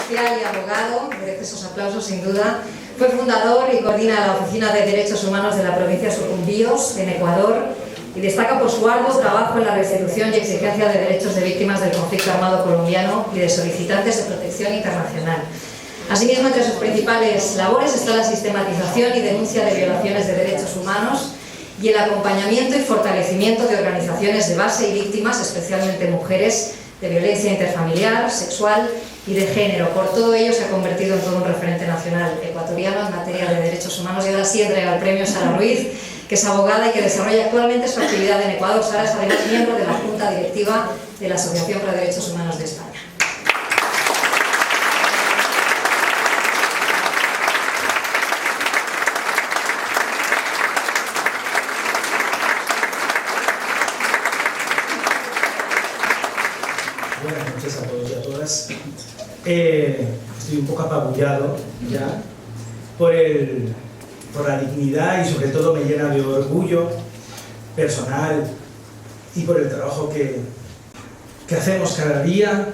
social y abogado, merece esos aplausos sin duda. Fue fundador y coordina la Oficina de Derechos Humanos de la provincia de Sucumbíos, en Ecuador, y destaca por su arduo trabajo en la restitución y exigencia de derechos de víctimas del conflicto armado colombiano y de solicitantes de protección internacional. Asimismo, entre sus principales labores está la sistematización y denuncia de violaciones de derechos humanos y el acompañamiento y fortalecimiento de organizaciones de base y víctimas, especialmente mujeres, de violencia interfamiliar, sexual y de género. Por todo ello se ha convertido en todo un referente nacional ecuatoriano en materia de derechos humanos, y ahora sí entrega el premio Sara Ruiz, que es abogada y que desarrolla actualmente su actividad en Ecuador. Sara es además miembro de la Junta Directiva de la Asociación para Derechos Humanos de España. Buenas noches a todos y a todas. Estoy un poco apabullado ya por la dignidad, y sobre todo me llena de orgullo personal y por el trabajo que hacemos cada día,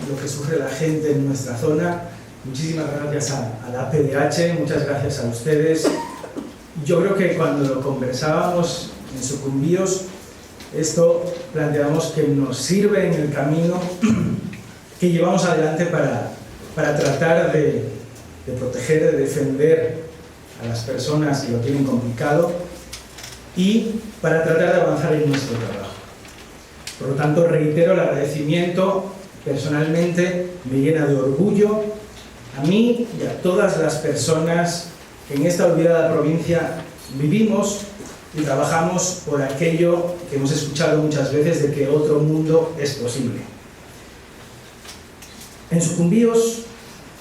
lo que sufre la gente en nuestra zona. Muchísimas gracias a la PDH, muchas gracias a ustedes. Yo creo que cuando lo conversábamos en Sucumbíos, esto planteamos que nos sirve en el camino que llevamos adelante para tratar de proteger, de defender a las personas que lo tienen complicado y para tratar de avanzar en nuestro trabajo. Por lo tanto, reitero el agradecimiento. Personalmente me llena de orgullo a mí y a todas las personas que en esta olvidada provincia vivimos y trabajamos por aquello que hemos escuchado muchas veces, de que otro mundo es posible. En Sucumbíos,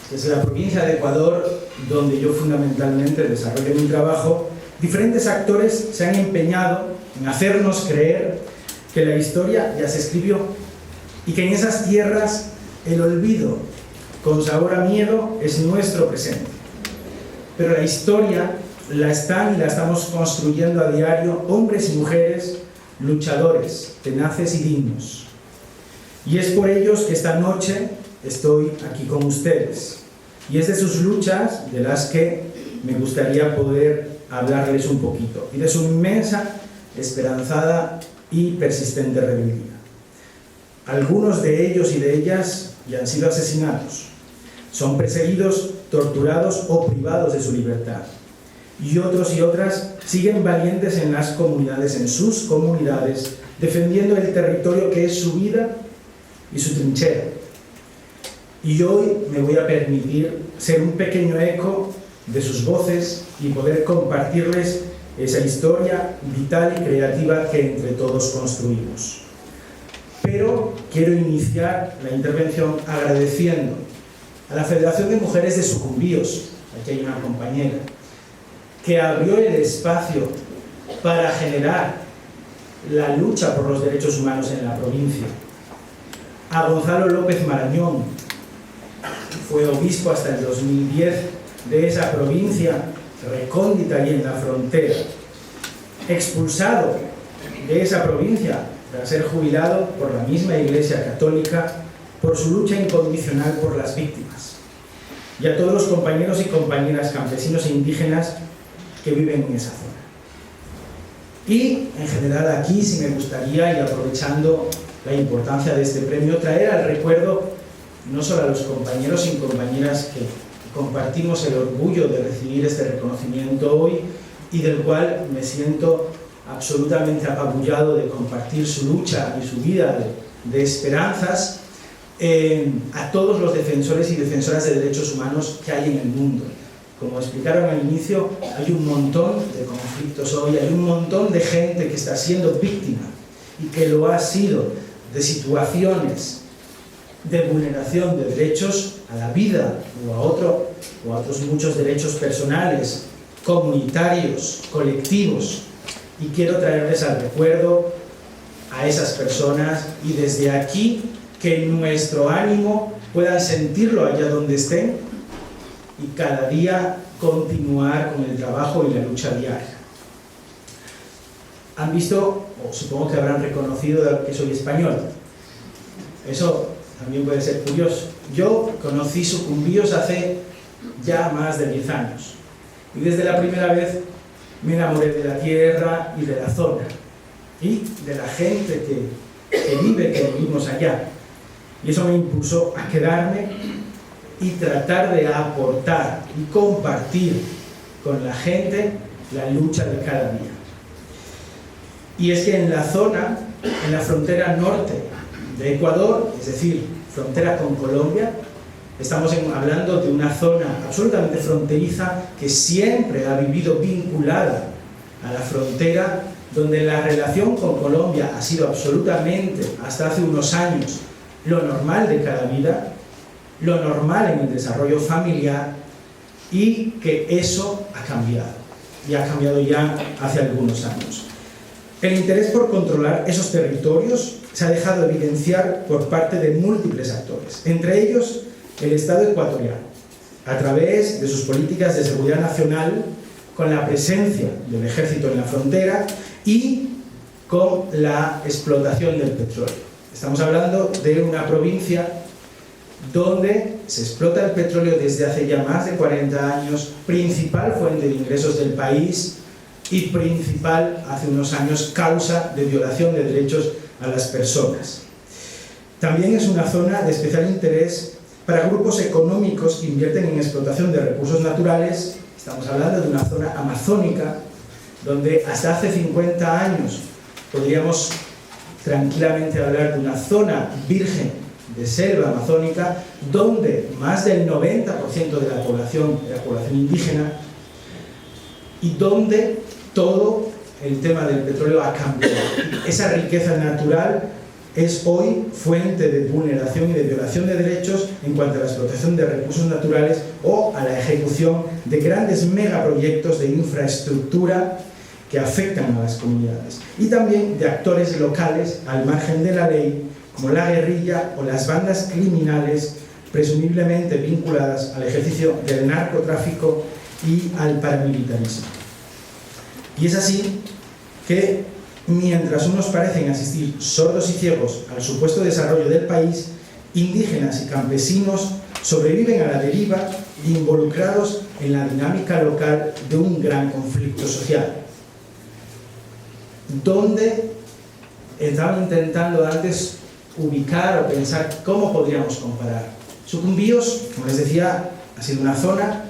que es la provincia de Ecuador donde yo fundamentalmente desarrollo mi trabajo, diferentes actores se han empeñado en hacernos creer que la historia ya se escribió y que en esas tierras el olvido con sabor a miedo es nuestro presente. Pero la historia la estamos construyendo a diario hombres y mujeres luchadores, tenaces y dignos. Y es por ellos que esta noche estoy aquí con ustedes. Y es de sus luchas de las que me gustaría poder hablarles un poquito, y de su inmensa, esperanzada y persistente rebeldía. Algunos de ellos y de ellas ya han sido asesinados, son perseguidos, torturados o privados de su libertad. Y otros y otras siguen valientes en las comunidades, en sus comunidades, defendiendo el territorio que es su vida y su trinchera. Y hoy me voy a permitir ser un pequeño eco de sus voces y poder compartirles esa historia vital y creativa que entre todos construimos. Pero quiero iniciar la intervención agradeciendo a la Federación de Mujeres de Sucumbíos, aquí hay una compañera, que abrió el espacio para generar la lucha por los derechos humanos en la provincia. A Gonzalo López Marañón, fue obispo hasta el 2010 de esa provincia recóndita y en la frontera, expulsado de esa provincia tras ser jubilado por la misma Iglesia Católica por su lucha incondicional por las víctimas. Y a todos los compañeros y compañeras campesinos e indígenas que viven en esa zona. Y en general aquí sí me gustaría, y aprovechando la importancia de este premio, traer al recuerdo no solo a los compañeros y compañeras que compartimos el orgullo de recibir este reconocimiento hoy, y del cual me siento absolutamente apabullado de compartir su lucha y su vida de esperanzas, a todos los defensores y defensoras de derechos humanos que hay en el mundo. Como explicaron al inicio, hay un montón de conflictos hoy, hay un montón de gente que está siendo víctima y que lo ha sido de situaciones de vulneración de derechos a la vida o a otros muchos derechos personales, comunitarios, colectivos. Y quiero traerles al recuerdo a esas personas, y desde aquí que nuestro ánimo puedan sentirlo allá donde estén, y cada día continuar con el trabajo y la lucha diaria. Han visto, o supongo que habrán reconocido, que soy español. Eso también puede ser curioso. Yo conocí Sucumbíos hace ya más de 10 años y desde la primera vez me enamoré de la tierra y de la zona y de la gente que vivimos allá, y eso me impulsó a quedarme y tratar de aportar y compartir con la gente la lucha de cada día. Y es que en la zona, en la frontera norte de Ecuador, es decir, frontera con Colombia, estamos hablando de una zona absolutamente fronteriza que siempre ha vivido vinculada a la frontera, donde la relación con Colombia ha sido absolutamente, hasta hace unos años, lo normal de cada vida, lo normal en el desarrollo familiar, y que eso ha cambiado, y ha cambiado ya hace algunos años. El interés por controlar esos territorios se ha dejado evidenciar por parte de múltiples actores, entre ellos el Estado ecuatoriano, a través de sus políticas de seguridad nacional, con la presencia del ejército en la frontera y con la explotación del petróleo. Estamos hablando de una provincia donde se explota el petróleo desde hace ya más de 40 años, principal fuente de ingresos del país y principal, hace unos años, causa de violación de derechos a las personas. También es una zona de especial interés para grupos económicos que invierten en explotación de recursos naturales. Estamos hablando de una zona amazónica, donde hasta hace 50 años podríamos tranquilamente hablar de una zona virgen de selva amazónica, donde más del 90% de la población era población indígena, y donde todo el tema del petróleo ha cambiado. Esa riqueza natural es hoy fuente de vulneración y de violación de derechos en cuanto a la explotación de recursos naturales o a la ejecución de grandes megaproyectos de infraestructura que afectan a las comunidades, y también de actores locales al margen de la ley, como la guerrilla o las bandas criminales presumiblemente vinculadas al ejercicio del narcotráfico y al paramilitarismo. Y es así que, mientras unos parecen asistir sordos y ciegos al supuesto desarrollo del país, indígenas y campesinos sobreviven a la deriva, involucrados en la dinámica local de un gran conflicto social, donde estaban intentando antes ubicar o pensar cómo podríamos comparar. Sucumbíos, como les decía, ha sido una zona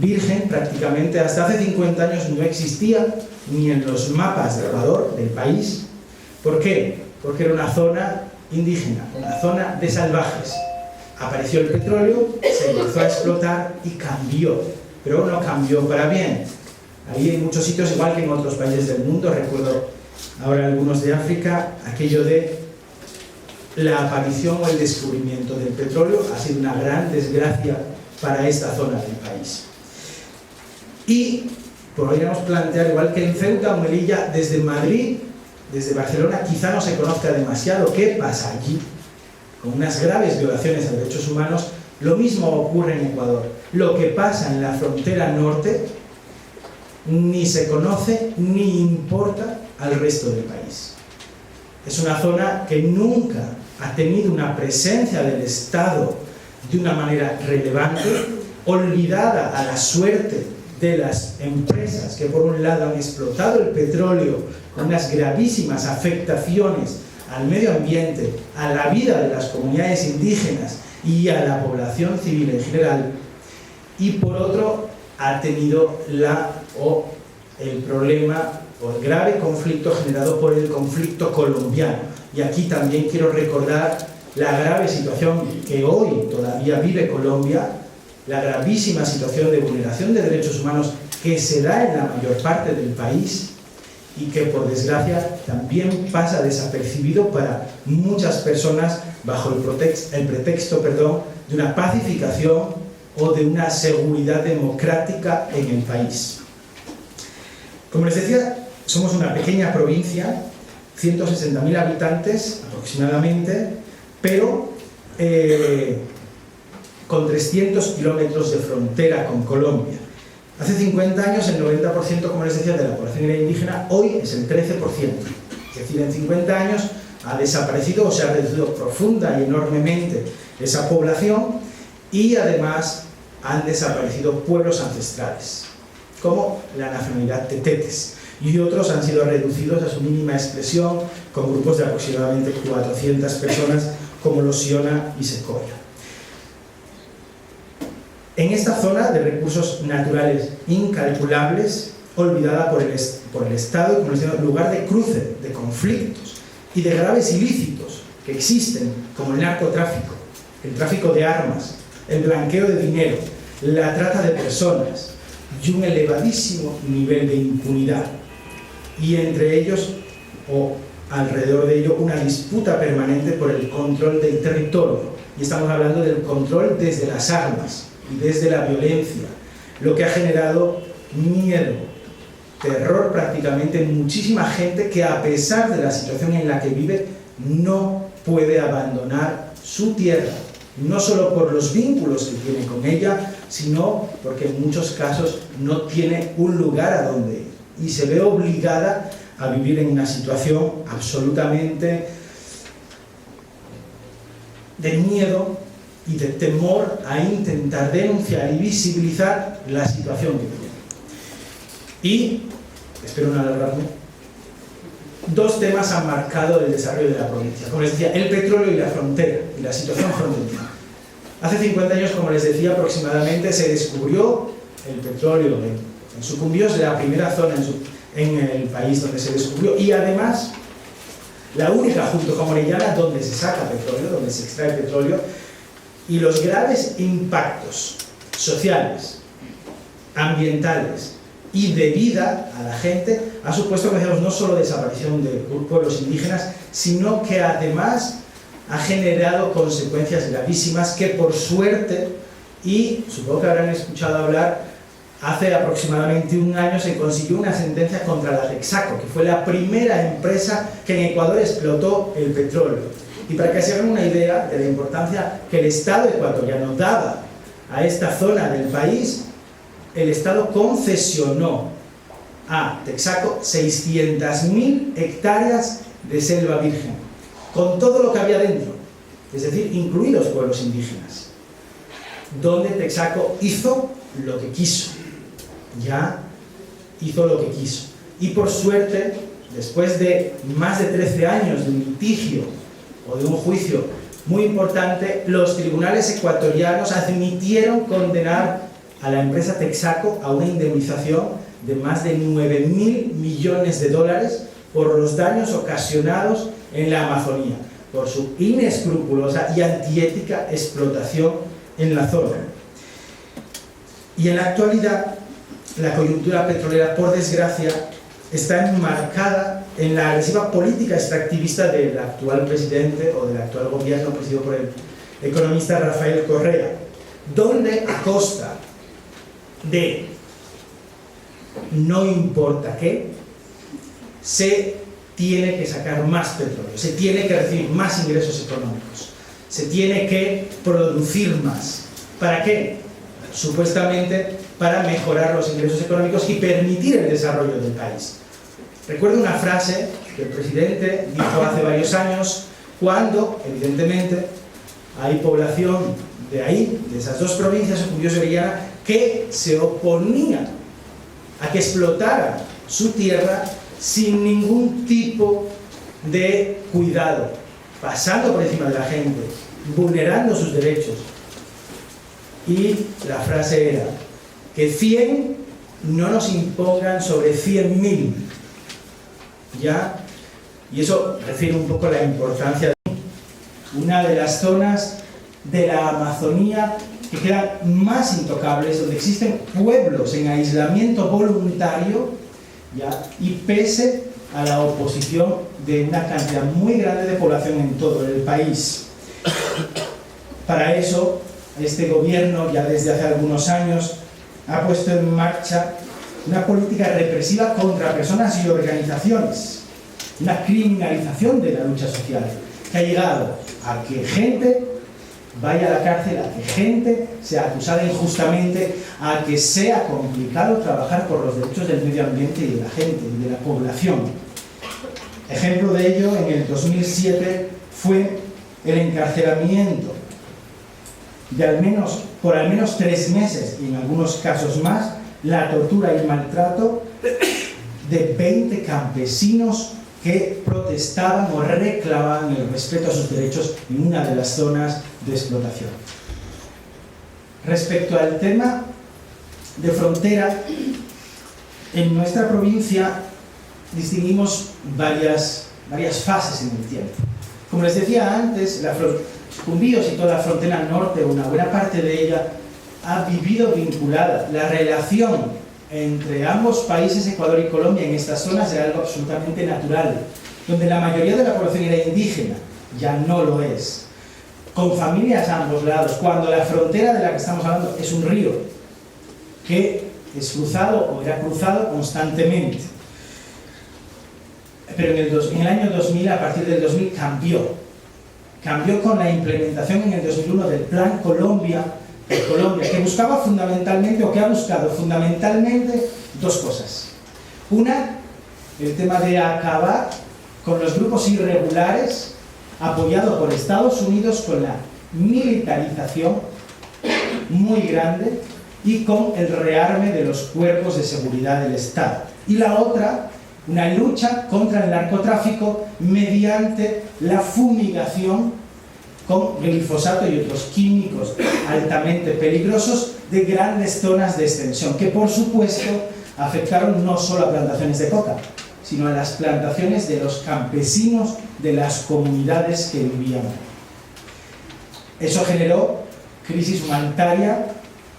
virgen prácticamente. Hasta hace 50 años no existía ni en los mapas de Ecuador, del país. ¿Por qué? Porque era una zona indígena, una zona de salvajes. Apareció el petróleo, se empezó a explotar y cambió, pero no cambió para bien. Ahí en muchos sitios, igual que en otros países del mundo, recuerdo ahora algunos de África, aquello de la aparición o el descubrimiento del petróleo ha sido una gran desgracia para esta zona del país. Y podríamos plantear, igual que en Ceuta o Melilla, desde Madrid, desde Barcelona, quizá no se conozca demasiado qué pasa allí, con unas graves violaciones a derechos humanos. Lo mismo ocurre en Ecuador. Lo que pasa en la frontera norte ni se conoce ni importa al resto del país. Es una zona que nunca ha tenido una presencia del Estado de una manera relevante, olvidada a la suerte de las empresas que por un lado han explotado el petróleo con unas gravísimas afectaciones al medio ambiente, a la vida de las comunidades indígenas y a la población civil en general, y por otro ha tenido el problema o el grave conflicto generado por el conflicto colombiano. Y aquí también quiero recordar la grave situación que hoy todavía vive Colombia, la gravísima situación de vulneración de derechos humanos que se da en la mayor parte del país y que por desgracia también pasa desapercibido para muchas personas bajo el pretexto de una pacificación o de una seguridad democrática en el país. Como les decía, somos una pequeña provincia, 160.000 habitantes aproximadamente, pero con 300 kilómetros de frontera con Colombia. Hace 50 años el 90%, como les decía, de la población era indígena, hoy es el 13%. Es decir, en 50 años ha desaparecido o se ha reducido profunda y enormemente esa población, y además han desaparecido pueblos ancestrales, como la nacionalidad tetetes, y otros han sido reducidos a su mínima expresión con grupos de aproximadamente 400 personas como los Siona y Secoya. En esta zona de recursos naturales incalculables, olvidada por el Estado y como lugar de cruce de conflictos y de graves ilícitos que existen, como el narcotráfico, el tráfico de armas, el blanqueo de dinero, la trata de personas y un elevadísimo nivel de impunidad, y entre ellos, o alrededor de ello, una disputa permanente por el control del territorio, y estamos hablando del control desde las armas y desde la violencia, lo que ha generado miedo, terror prácticamente en muchísima gente que, a pesar de la situación en la que vive, no puede abandonar su tierra, no solo por los vínculos que tiene con ella, sino porque en muchos casos no tiene un lugar a donde ir y se ve obligada a vivir en una situación absolutamente de miedo y de temor a intentar denunciar y visibilizar la situación que tiene. Y, espero no alargarme, dos temas han marcado el desarrollo de la provincia. Como les decía, el petróleo y la frontera, y la situación fronteriza. Hace 50 años, como les decía, aproximadamente se descubrió el petróleo en Sucumbíos, la primera zona en el país donde se descubrió, y además la única junto con Orellana donde se saca petróleo, donde se extrae petróleo, y los graves impactos sociales, ambientales y de vida a la gente ha supuesto, no solo desaparición de pueblos indígenas, sino que además ha generado consecuencias gravísimas que, por suerte, y supongo que habrán escuchado hablar, hace aproximadamente un año se consiguió una sentencia contra la Texaco, que fue la primera empresa que en Ecuador explotó el petróleo. Y para que se hagan una idea de la importancia que el Estado ecuatoriano daba a esta zona del país, el Estado concesionó a Texaco 600.000 hectáreas de selva virgen, con todo lo que había dentro, es decir, incluidos pueblos indígenas, donde Texaco hizo lo que quiso, ya hizo lo que quiso. Y por suerte, después de más de 13 años de un litigio o de un juicio muy importante, los tribunales ecuatorianos admitieron condenar a la empresa Texaco a una indemnización de más de 9.000 millones de dólares por los daños ocasionados en la Amazonía, por su inescrupulosa y antiética explotación en la zona. Y en la actualidad, la coyuntura petrolera, por desgracia, está enmarcada en la agresiva política extractivista del actual presidente o del actual gobierno presidido por el economista Rafael Correa, donde a costa de no importa qué, se tiene que sacar más petróleo, se tiene que recibir más ingresos económicos, se tiene que producir más. ¿Para qué? Supuestamente para mejorar los ingresos económicos y permitir el desarrollo del país. Recuerdo una frase que el presidente dijo hace varios años, cuando, evidentemente, hay población de ahí, de esas dos provincias, Sucumbíos y Orellana, que se oponía a que explotara su tierra sin ningún tipo de cuidado, pasando por encima de la gente, vulnerando sus derechos. Y la frase era que 100 no nos impongan sobre 100.000. ¿Ya? Y eso refiere un poco a la importancia de una de las zonas de la Amazonía que quedan más intocables, donde existen pueblos en aislamiento voluntario, ¿ya? Y pese a la oposición de una cantidad muy grande de población en todo el país. Para eso, este gobierno, ya desde hace algunos años, ha puesto en marcha una política represiva contra personas y organizaciones, una criminalización de la lucha social, que ha llegado a que gente vaya a la cárcel, a que gente sea acusada injustamente, a que sea complicado trabajar por los derechos del medio ambiente y de la gente y de la población. Ejemplo de ello, en el 2007 fue el encarcelamiento de por al menos 3 meses, y en algunos casos más, la tortura y el maltrato de 20 campesinos que protestaban o reclamaban el respeto a sus derechos en una de las zonas de explotación. Respecto al tema de frontera, en nuestra provincia distinguimos varias fases en el tiempo. Como les decía antes, Sucumbíos y toda la frontera norte, una buena parte de ella, ha vivido vinculada. La relación entre ambos países, Ecuador y Colombia, en estas zonas era algo absolutamente natural, donde la mayoría de la población era indígena, ya no lo es, con familias a ambos lados, cuando la frontera de la que estamos hablando es un río que es cruzado o era cruzado constantemente. Pero en el año 2000, a partir del 2000, cambió con la implementación en el 2001 del Plan Colombia, que buscaba fundamentalmente, o que ha buscado fundamentalmente, 2 cosas. Una, el tema de acabar con los grupos irregulares, apoyado por Estados Unidos, con la militarización muy grande y con el rearme de los cuerpos de seguridad del Estado. Y la otra, una lucha contra el narcotráfico mediante la fumigación con glifosato y otros químicos altamente peligrosos de grandes zonas de extensión, que por supuesto afectaron no solo a plantaciones de coca, sino a las plantaciones de los campesinos de las comunidades que vivían. Eso generó crisis humanitaria,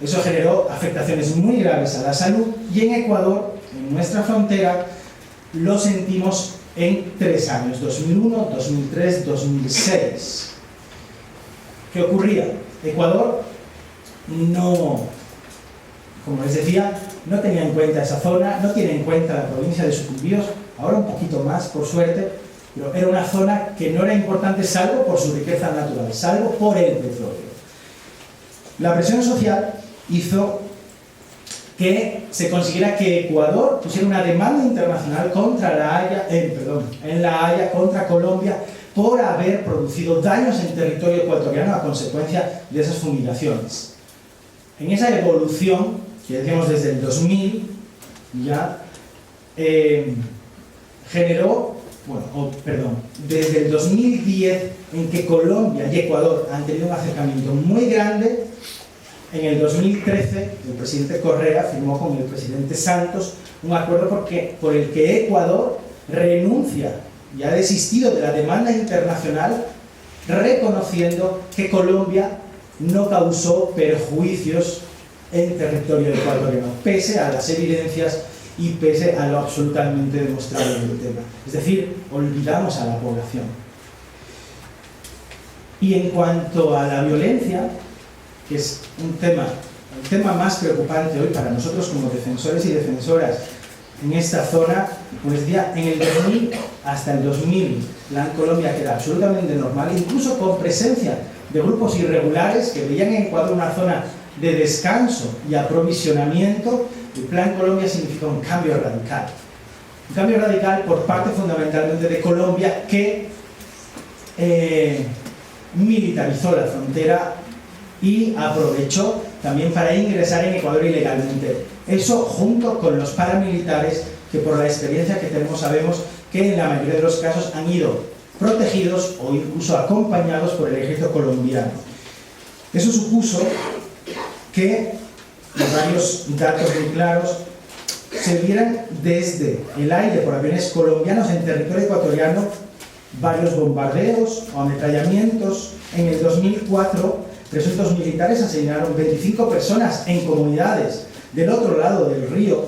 eso generó afectaciones muy graves a la salud, y en Ecuador, en nuestra frontera, lo sentimos en 3 años, 2001, 2003, 2006. ¿Qué ocurría? Ecuador no, como les decía, no tenía en cuenta esa zona, no tiene en cuenta la provincia de Sucumbíos, ahora un poquito más, por suerte, pero era una zona que no era importante salvo por su riqueza natural, salvo por el petróleo. La presión social hizo que se consiguiera que Ecuador pusiera una demanda internacional contra en La Haya contra Colombia por haber producido daños en territorio ecuatoriano a consecuencia de esas fumigaciones. En esa evolución, que decíamos desde el 2000, ya desde el 2010, en que Colombia y Ecuador han tenido un acercamiento muy grande. En el 2013, el presidente Correa firmó con el presidente Santos un acuerdo por el que Ecuador renuncia y ha desistido de la demanda internacional, reconociendo que Colombia no causó perjuicios en territorio ecuatoriano, pese a las evidencias y pese a lo absolutamente demostrado en el tema. Es decir, olvidamos a la población. Y en cuanto a la violencia, que es el tema más preocupante hoy para nosotros como defensores y defensoras en esta zona, como les decía, en el 2000 hasta el 2000, la Colombia queda absolutamente normal, incluso con presencia de grupos irregulares que veían en Ecuador una zona de descanso y aprovisionamiento. El Plan Colombia significa un cambio radical. Un cambio radical por parte fundamentalmente de Colombia, que militarizó la frontera y aprovechó también para ingresar en Ecuador ilegalmente. Eso junto con los paramilitares, que por la experiencia que tenemos sabemos que en la mayoría de los casos han ido protegidos o incluso acompañados por el ejército colombiano. Eso supuso que varios datos muy claros se vieran desde el aire por aviones colombianos en territorio ecuatoriano, varios bombardeos o ametrallamientos. En el 2004, presuntos militares asesinaron 25 personas en comunidades del otro lado del río,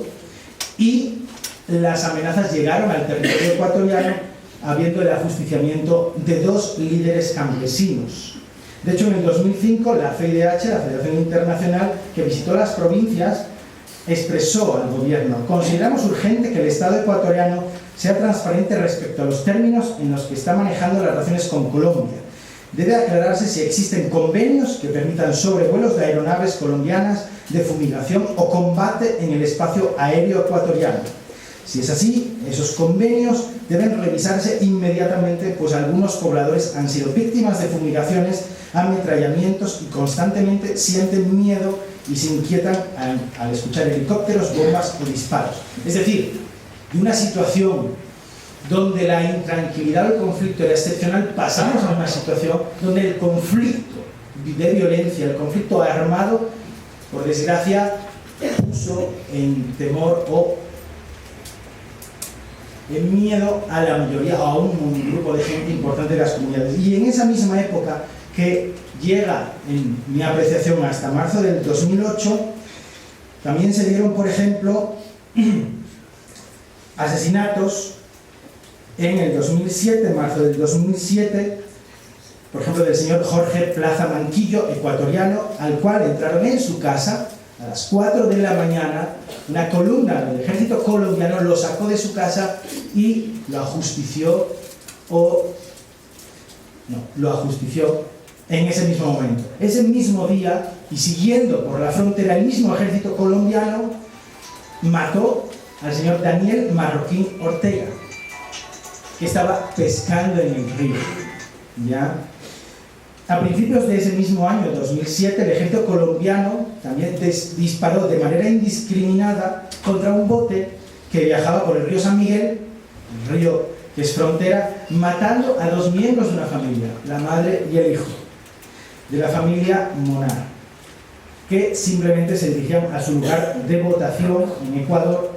y las amenazas llegaron al territorio ecuatoriano, habiendo el ajusticiamiento de 2 líderes campesinos. De hecho, en el 2005, la FIDH, la Federación Internacional, que visitó las provincias, expresó al gobierno: consideramos urgente que el Estado ecuatoriano sea transparente respecto a los términos en los que está manejando las relaciones con Colombia. Debe aclararse si existen convenios que permitan sobrevuelos de aeronaves colombianas de fumigación o combate en el espacio aéreo ecuatoriano. Si es así, esos convenios deben revisarse inmediatamente, pues algunos pobladores han sido víctimas de fumigaciones, ametrallamientos y constantemente sienten miedo y se inquietan al escuchar helicópteros, bombas o disparos. Es decir, de una situación donde la intranquilidad o el conflicto era excepcional, pasamos a una situación donde el conflicto de violencia, el conflicto armado, por desgracia, puso en temor o en miedo a la mayoría, a un grupo de gente importante de las comunidades. Y en esa misma época, que llega, en mi apreciación, hasta marzo del 2008, también se dieron, por ejemplo, asesinatos en el 2007, marzo del 2007, por ejemplo, del señor Jorge Plaza Manquillo, ecuatoriano, al cual entraron en su casa a las 4 de la mañana, una columna del ejército colombiano lo sacó de su casa y lo ajustició en ese mismo momento. Ese mismo día, y siguiendo por la frontera, el mismo ejército colombiano mató al señor Daniel Marroquín Ortega, que estaba pescando en el río. ¿Ya? A principios de ese mismo año, 2007, el ejército colombiano también disparó de manera indiscriminada contra un bote que viajaba por el río San Miguel, el río que es frontera, matando a 2 miembros de una familia, la madre y el hijo, de la familia Monar, que simplemente se dirigían a su lugar de votación en Ecuador.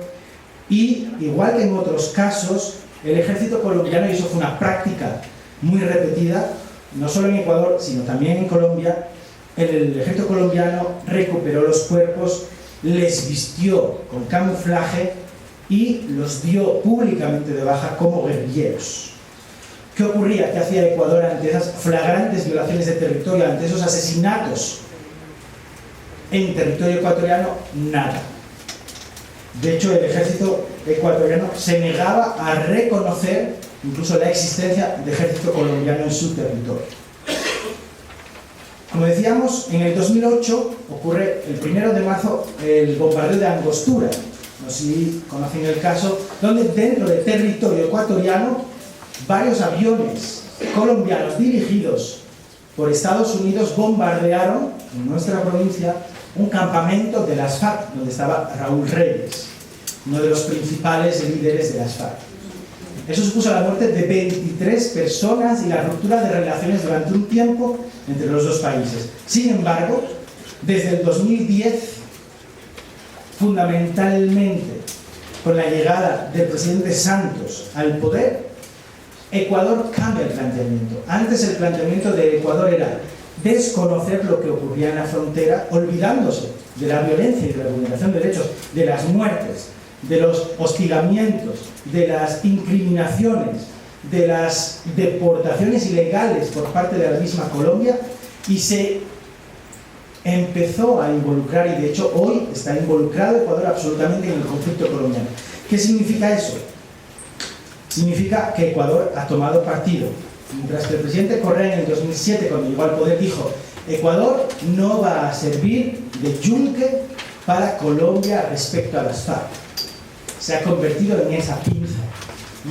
Y, igual que en otros casos, el ejército colombiano, y eso fue una práctica muy repetida, no solo en Ecuador, sino también en Colombia, el ejército colombiano recuperó los cuerpos, les vistió con camuflaje y los dio públicamente de baja como guerrilleros. ¿Qué ocurría? ¿Qué hacía Ecuador ante esas flagrantes violaciones de territorio, ante esos asesinatos en territorio ecuatoriano? Nada. De hecho, el ejército ecuatoriano se negaba a reconocer incluso la existencia de ejército colombiano en su territorio. Como decíamos, en el 2008 ocurre el 1 de marzo el bombardeo de Angostura, no sé si conocen el caso, donde dentro del territorio ecuatoriano varios aviones colombianos dirigidos por Estados Unidos bombardearon en nuestra provincia un campamento de las FARC, donde estaba Raúl Reyes, uno de los principales líderes de las FARC. Eso supuso la muerte de 23 personas y la ruptura de relaciones durante un tiempo entre los dos países. Sin embargo, desde el 2010, fundamentalmente con la llegada del presidente Santos al poder, Ecuador cambia el planteamiento. Antes el planteamiento de Ecuador era desconocer lo que ocurría en la frontera, olvidándose de la violencia y de la vulneración de derechos, de las muertes, de los hostigamientos, de las incriminaciones, de las deportaciones ilegales por parte de la misma Colombia, y se empezó a involucrar, y de hecho hoy está involucrado Ecuador absolutamente en el conflicto colombiano. ¿Qué significa eso? Significa que Ecuador ha tomado partido. Mientras que el presidente Correa en el 2007, cuando llegó al poder, dijo: Ecuador no va a servir de yunque para Colombia respecto a las FARC. Se ha convertido en esa pinza.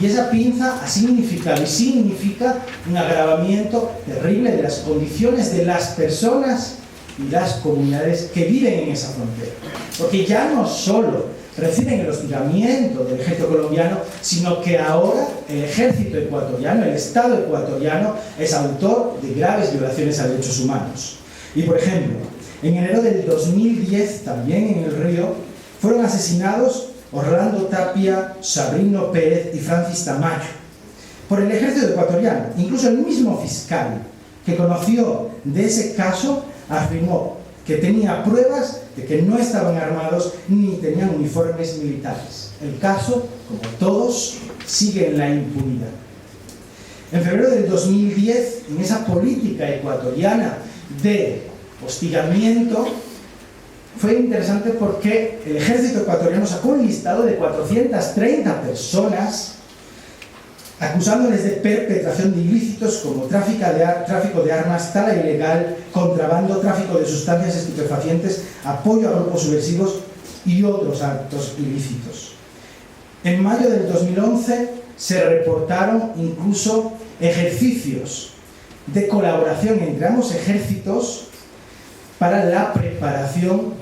Y esa pinza ha significado y significa un agravamiento terrible de las condiciones de las personas y las comunidades que viven en esa frontera. Porque ya no solo reciben el hostigamiento del ejército colombiano, sino que ahora el ejército ecuatoriano, el Estado ecuatoriano, es autor de graves violaciones a derechos humanos. Y por ejemplo, en enero del 2010, también en el Río, fueron asesinados Orlando Tapia, Sabrino Pérez y Francis Tamayo por el ejército ecuatoriano. Incluso el mismo fiscal que conoció de ese caso afirmó que tenía pruebas de que no estaban armados ni tenían uniformes militares. El caso, como todos, sigue en la impunidad. En febrero del 2010, en esa política ecuatoriana de hostigamiento, fue interesante porque el ejército ecuatoriano sacó un listado de 430 personas acusándoles de perpetración de ilícitos como tráfico de armas, tala ilegal, contrabando, tráfico de sustancias estupefacientes, apoyo a grupos subversivos y otros actos ilícitos. En mayo del 2011 se reportaron incluso ejercicios de colaboración entre ambos ejércitos para la preparación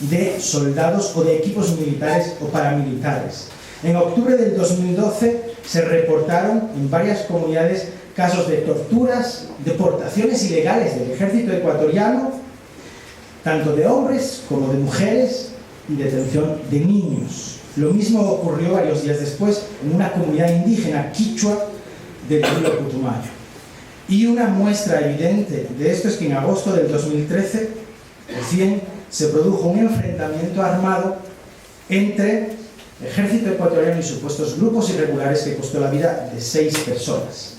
de soldados o de equipos militares o paramilitares. En octubre del 2012 se reportaron en varias comunidades casos de torturas, deportaciones ilegales del ejército ecuatoriano, tanto de hombres como de mujeres, y detención de niños. Lo mismo ocurrió varios días después en una comunidad indígena quichua del río Putumayo. Y una muestra evidente de esto es que en agosto del 2013 recién se produjo un enfrentamiento armado entre el ejército ecuatoriano y supuestos grupos irregulares que costó la vida de 6 personas.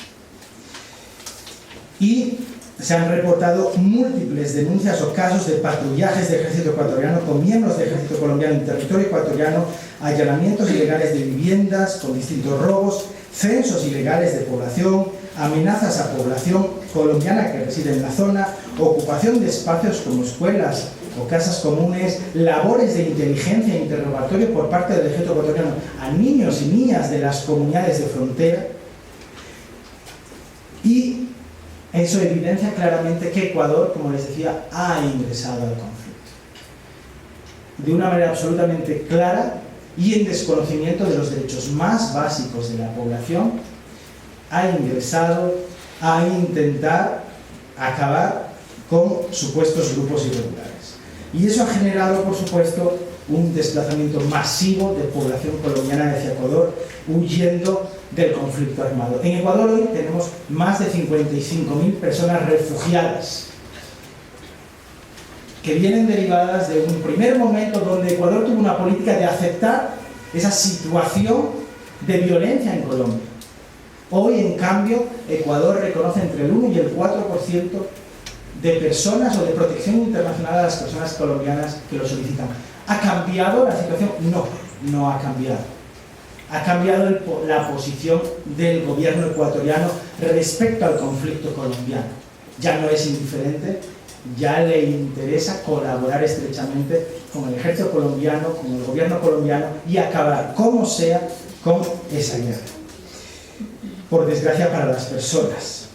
Y se han reportado múltiples denuncias o casos de patrullajes del ejército ecuatoriano con miembros del ejército colombiano en territorio ecuatoriano, allanamientos ilegales de viviendas con distintos robos, censos ilegales de población, amenazas a población colombiana que reside en la zona, ocupación de espacios como escuelas o casas comunes, labores de inteligencia e interrogatorio por parte del ejército ecuatoriano a niños y niñas de las comunidades de frontera. Y eso evidencia claramente que Ecuador, como les decía, ha ingresado al conflicto de una manera absolutamente clara y en desconocimiento de los derechos más básicos de la población. Ha ingresado a intentar acabar con supuestos grupos irregulares. Y eso ha generado, por supuesto, un desplazamiento masivo de población colombiana hacia Ecuador, huyendo del conflicto armado. En Ecuador hoy tenemos más de 55.000 personas refugiadas que vienen derivadas de un primer momento donde Ecuador tuvo una política de aceptar esa situación de violencia en Colombia. Hoy, en cambio, Ecuador reconoce entre el 1 y el 4% de personas o de protección internacional a las personas colombianas que lo solicitan. ¿Ha cambiado la situación? No, no ha cambiado. Ha cambiado la posición del gobierno ecuatoriano respecto al conflicto colombiano. Ya no es indiferente, ya le interesa colaborar estrechamente con el ejército colombiano, con el gobierno colombiano y acabar, como sea, con esa guerra. Por desgracia para las personas.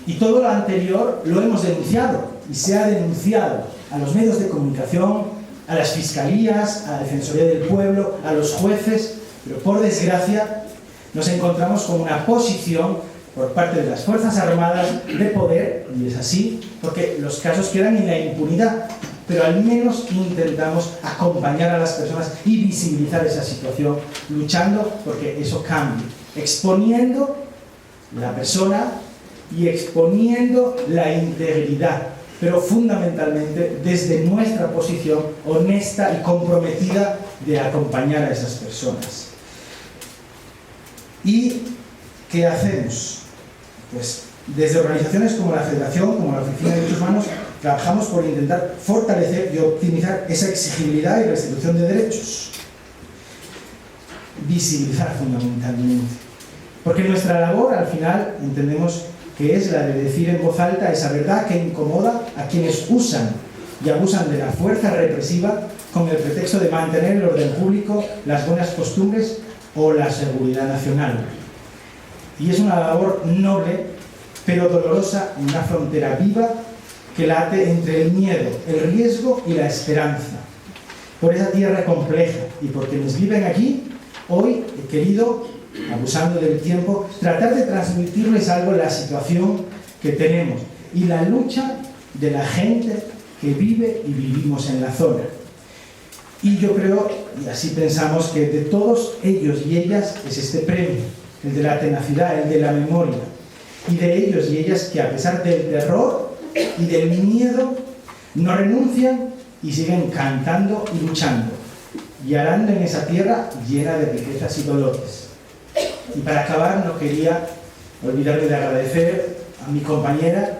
Y todo lo anterior lo hemos denunciado y se ha denunciado a los medios de comunicación, a las fiscalías, a la Defensoría del Pueblo, a los jueces, pero por desgracia nos encontramos con una posición por parte de las Fuerzas Armadas de poder, y es así, porque los casos quedan en la impunidad, pero al menos intentamos acompañar a las personas y visibilizar esa situación, luchando porque eso cambie, exponiendo la persona y exponiendo la integridad, pero fundamentalmente desde nuestra posición honesta y comprometida de acompañar a esas personas. ¿Y qué hacemos? Pues desde organizaciones como la Federación, como la Oficina de Derechos Humanos, trabajamos por intentar fortalecer y optimizar esa exigibilidad y restitución de derechos. Visibilizar fundamentalmente. Porque nuestra labor, al final, entendemos que es la de decir en voz alta esa verdad que incomoda a quienes usan y abusan de la fuerza represiva con el pretexto de mantener el orden público, las buenas costumbres o la seguridad nacional. Y es una labor noble, pero dolorosa, en una frontera viva que late entre el miedo, el riesgo y la esperanza. Por esa tierra compleja y por quienes viven aquí, hoy he querido, abusando del tiempo, tratar de transmitirles algo de la situación que tenemos y la lucha de la gente que vive y vivimos en la zona. Y yo creo, y así pensamos, que de todos ellos y ellas es este premio, el de la tenacidad, el de la memoria, y de ellos y ellas que a pesar del terror y del miedo no renuncian y siguen cantando y luchando y arando en esa tierra llena de riquezas y dolores. Y para acabar, no quería olvidarme de agradecer a mi compañera,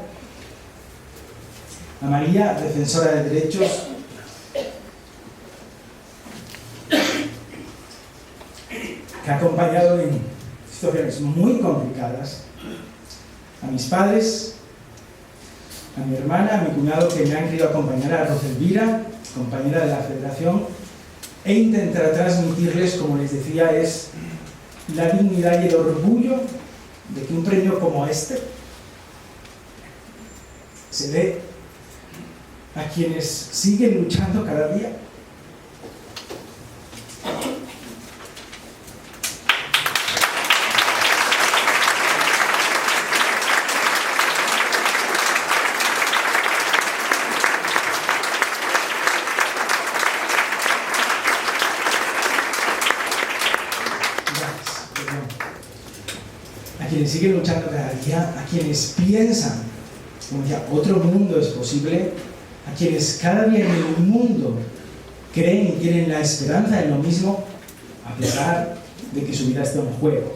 a María, defensora de derechos, que ha acompañado en situaciones muy complicadas a mis padres, a mi hermana, a mi cuñado, que me han querido acompañar, a Rosa Elvira, compañera de la Federación, e intentar transmitirles, como les decía, es la dignidad y el orgullo de que un premio como este se dé a quienes siguen luchando cada día. A quienes siguen luchando cada día, a quienes piensan, como decía, otro mundo es posible, a quienes cada día en el mundo creen y tienen la esperanza en lo mismo, a pesar de que su vida está en juego,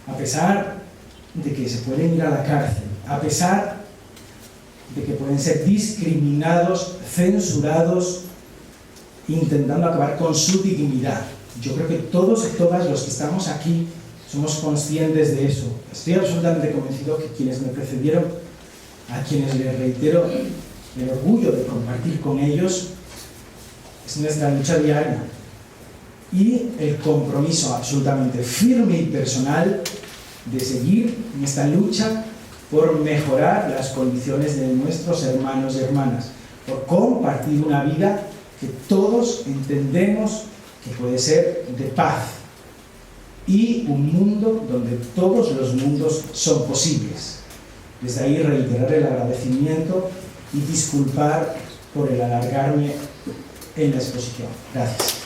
a pesar de que se pueden ir a la cárcel, a pesar de que pueden ser discriminados, censurados, intentando acabar con su dignidad. Yo creo que todos y todas los que estamos aquí somos conscientes de eso. Estoy absolutamente convencido que quienes me precedieron, a quienes les reitero el orgullo de compartir con ellos, es nuestra lucha diaria y el compromiso absolutamente firme y personal de seguir en esta lucha por mejorar las condiciones de nuestros hermanos y hermanas, por compartir una vida que todos entendemos que puede ser de paz, y un mundo donde todos los mundos son posibles. Desde ahí reiterar el agradecimiento y disculpar por el alargarme en la exposición. Gracias.